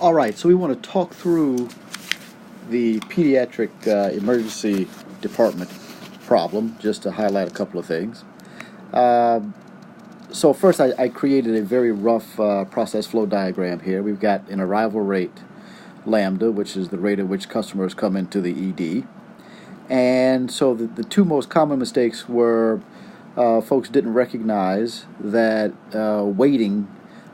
All right, so we want to talk through the pediatric emergency department problem, just to highlight a couple of things. So first, I created a very rough process flow diagram here. We've got an arrival rate, lambda, which is the rate at which customers come into the ED. And so the two most common mistakes were folks didn't recognize that waiting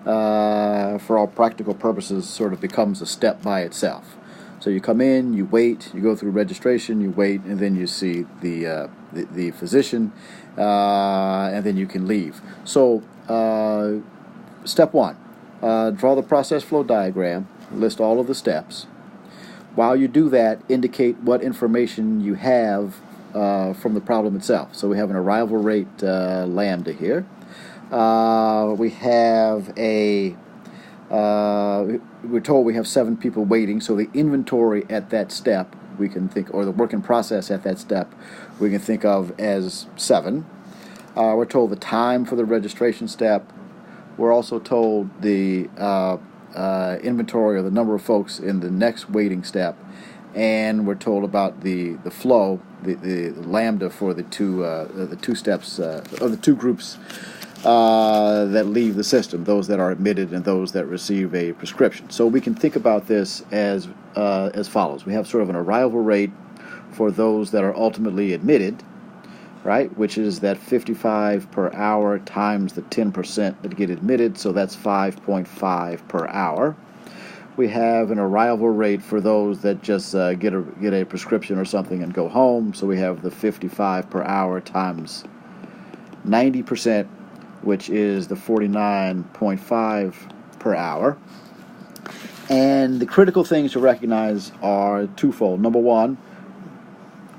for all practical purposes sort of becomes a step by itself. So you come in, you wait, you go through registration, you wait, and then you see the physician, and then you can leave. So step one, draw the process flow diagram, list all of the steps. While you do that, indicate what information you have from the problem itself. So we have an arrival rate lambda here. We have we're told we have 7 people waiting, so the inventory at that step we can think, or the work in process at that step, we can think of as 7. We're told the time for the registration step. We're also told the inventory or the number of folks in the next waiting step, and we're told about the flow, the lambda for the two steps or the two groups that leave the system, those that are admitted and those that receive a prescription. So we can think about this as follows. We have sort of an arrival rate for those that are ultimately admitted, right, which is that 55 per hour times the 10% that get admitted, so that's 5.5 per hour. We have an arrival rate for those that just get a prescription or something and go home, so we have the 55 per hour times 90%, which is the 49.5 per hour. And the critical things to recognize are twofold. Number one,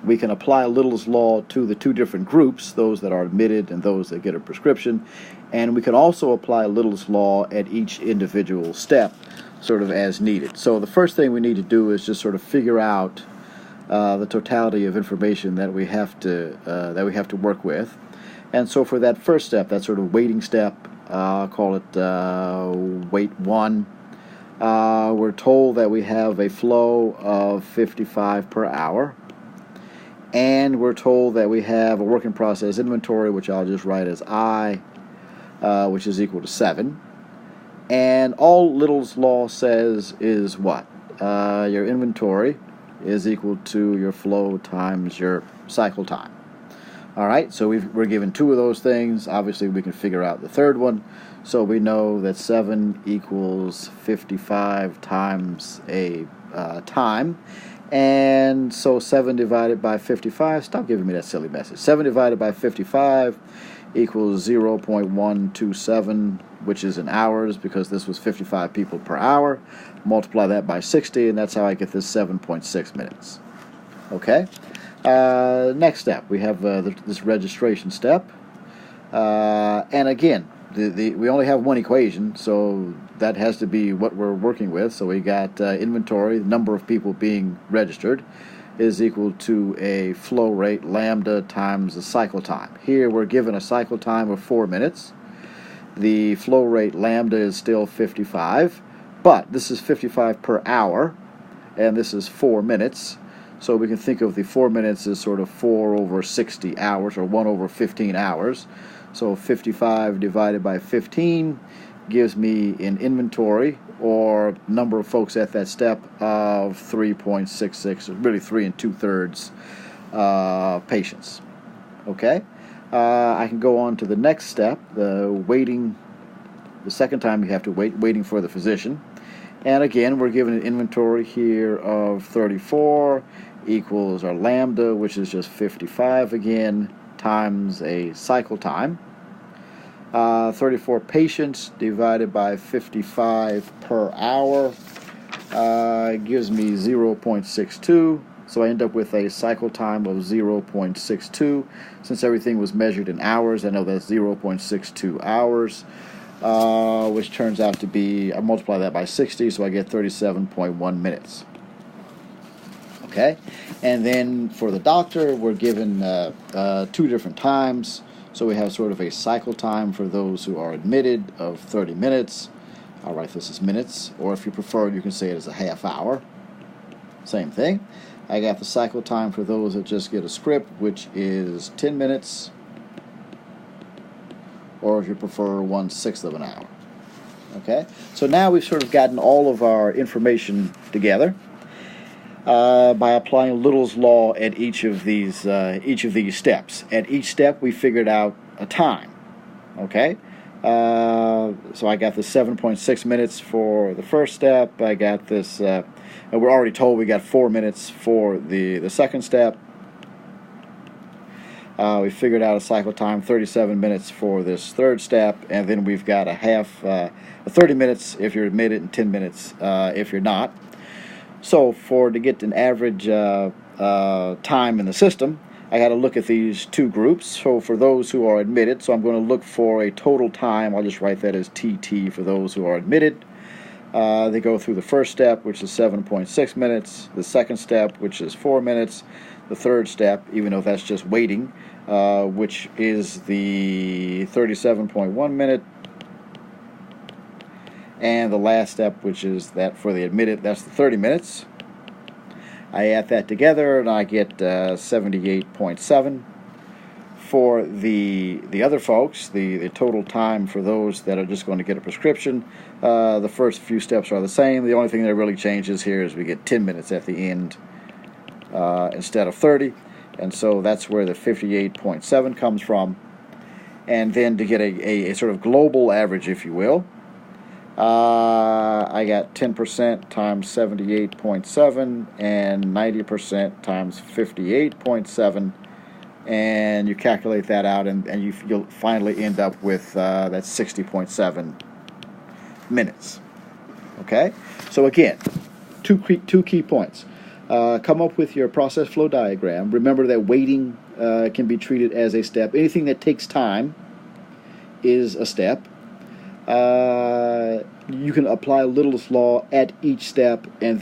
we can apply Little's Law to the two different groups, those that are admitted and those that get a prescription. And we can also apply Little's Law at each individual step, sort of as needed. So the first thing we need to do is just sort of figure out the totality of information that we have to work with. And so for that first step, that sort of waiting step, I'll call it wait 1, we're told that we have a flow of 55 per hour. And we're told that we have a work in process inventory, which I'll just write as I, which is equal to 7. And all Little's Law says is what? Your inventory is equal to your flow times your cycle time. All right, so we're given 2 of those things. Obviously, we can figure out the third one. So we know that 7 equals 55 times a time. And so 7 divided by 55, stop giving me that silly message. 7 divided by 55 equals 0.127, which is in hours, because this was 55 people per hour. Multiply that by 60, and that's how I get this 7.6 minutes. Okay? Next step, we have this registration step. And again, we only have one equation, so that has to be what we're working with. So we got inventory, the number of people being registered, is equal to a flow rate, lambda, times the cycle time. Here we're given a cycle time of 4 minutes. The flow rate, lambda, is still 55, but this is 55 per hour, and this is 4 minutes. So we can think of the 4 minutes as sort of 4 over 60 hours, or 1 over 15 hours. So 55 divided by 15 gives me an inventory, or number of folks at that step, of 3.66, really 3 2/3 patients. Okay? I can go on to the next step, the second time you have to waiting for the physician. And again, we're given an inventory here of 34 equals our lambda, which is just 55 again, times a cycle time. 34 patients divided by 55 per hour gives me 0.62. So I end up with a cycle time of 0.62. Since everything was measured in hours, I know that's 0.62 hours, which turns out to be, I multiply that by 60, so I get 37.1 minutes. Okay, and then for the doctor, we're given 2 different times. So we have sort of a cycle time for those who are admitted of 30 minutes, I'll write this as minutes, or if you prefer, you can say it as a half hour. Same thing. I got the cycle time for those that just get a script, which is 10 minutes, or if you prefer, 1/6 of an hour. Okay, so now we've sort of gotten all of our information together by applying Little's law at each of these steps. At each step, we figured out a time. Okay, so I got the 7.6 minutes for the first step. I got this. And we're already told we got 4 minutes for the second step. We figured out a cycle time 37 minutes for this third step, and then we've got a 30 minutes if you're admitted and 10 minutes if you're not. So to get an average time in the system, I got to look at these two groups. So for those who are admitted, so I'm going to look for a total time. I'll just write that as TT for those who are admitted. They go through the first step, which is 7.6 minutes, the second step, which is 4 minutes, the third step, even though that's just waiting, which is the 37.1 minute, and the last step, which is that for the admitted, that's the 30 minutes. I add that together, and I get 78.7. For the other folks, the total time for those that are just going to get a prescription, the first few steps are the same. The only thing that really changes here is we get 10 minutes at the end instead of 30. And so that's where the 58.7 comes from. And then to get a sort of global average, if you will, I got 10% times 78.7 and 90% times 58.7. And you calculate that out, and you'll finally end up with that 60.7 minutes. Okay? So again, two key points. Come up with your process flow diagram. Remember that waiting can be treated as a step. Anything that takes time is a step. You can apply Little's law at each step and